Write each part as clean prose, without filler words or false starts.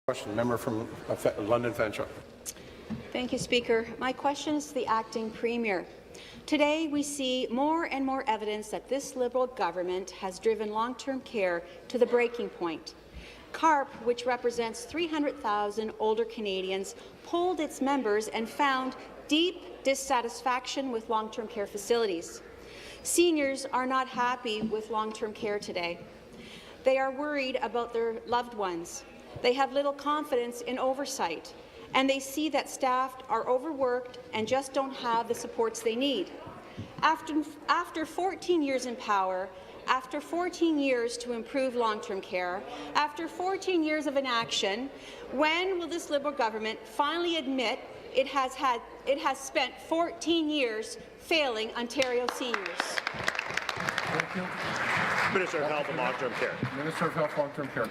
Question, member from London Fanshawe. Thank you, Speaker. My question is to the Acting Premier. Today, we see more and more evidence that this Liberal government has driven long-term care to the breaking point. CARP, which represents 300,000 older Canadians, polled its members and found deep dissatisfaction with long-term care facilities. Seniors are not happy with long-term care today. They are worried about their loved ones. They have little confidence in oversight, and they see that staff are overworked and just don't have the supports they need. After 14 years in power, after 14 years to improve long-term care, after 14 years of inaction, when will this Liberal government finally admit it has spent 14 years failing Ontario seniors? Thank you. Minister of Health and Long-Term Care. Minister of Health, Long-Term Care.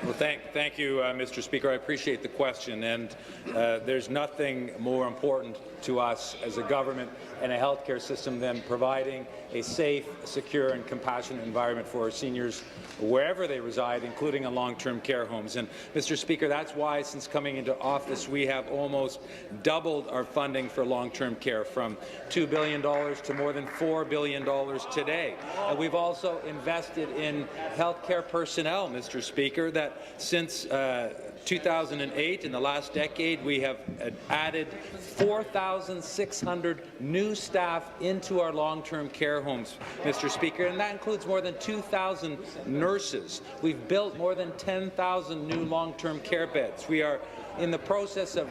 Well, thank you, Mr. Speaker. I appreciate the question, and there's nothing more important to us as a government and a healthcare system than providing a safe, secure, and compassionate environment for our seniors wherever they reside, including in long-term care homes. And, Mr. Speaker, that's why, since coming into office, we have almost doubled our funding for long-term care, from $2 billion to more than $4 billion today. And we've also invested in healthcare personnel, Mr. Speaker, that since 2008, in the last decade, we have added 4,600 new staff into our long-term care homes, Mr. Speaker, and that includes more than 2,000 nurses. We've built more than 10,000 new long-term care beds. We are in the process of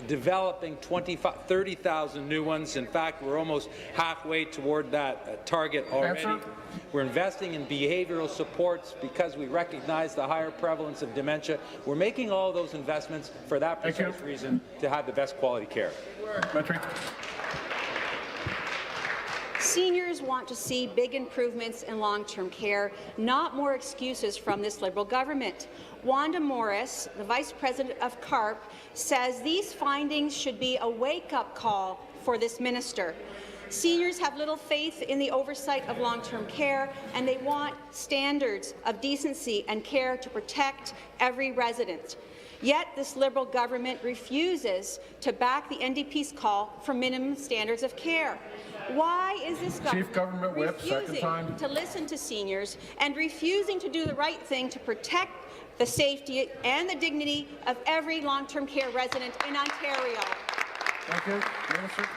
developing 30,000 new ones. In fact, we're almost halfway toward that target already. Answer. We're investing in behavioral supports because we recognize the higher prevalence of dementia. We're making all those investments for that precise reason, to have the best quality care. Seniors want to see big improvements in long-term care, not more excuses from this Liberal government. Wanda Morris, the Vice President of CARP, says these findings should be a wake-up call for this minister. Seniors have little faith in the oversight of long-term care, and they want standards of decency and care to protect every resident. Yet this Liberal government refuses to back the NDP's call for minimum standards of care. Why is this government refusing to listen to seniors and refusing to do the right thing to protect the safety and the dignity of every long-term care resident in Ontario? Thank you. Minister.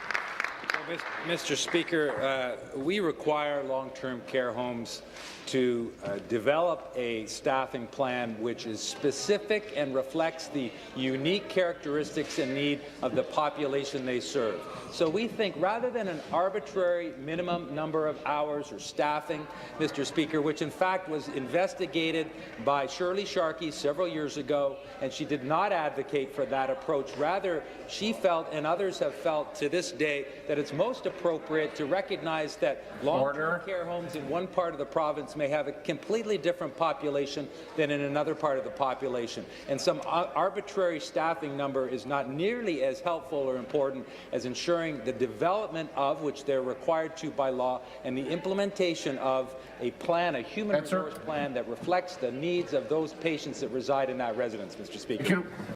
Well, Mr. Speaker, we require long-term care homes to develop a staffing plan which is specific and reflects the unique characteristics and need of the population they serve. So we think, rather than an arbitrary minimum number of hours or staffing, Mr. Speaker, which in fact was investigated by Shirley Sharkey several years ago, and she did not advocate for that approach. Rather, she felt, and others have felt to this day, that it's most appropriate to recognize that long-term care homes in one part of the province may have a completely different population than in another part of the population. And some arbitrary staffing number is not nearly as helpful or important as ensuring the development of, which they're required to by law, and the implementation of a plan, a human resource plan that reflects the needs of those patients that reside in that residence, Mr. Speaker. Thank you.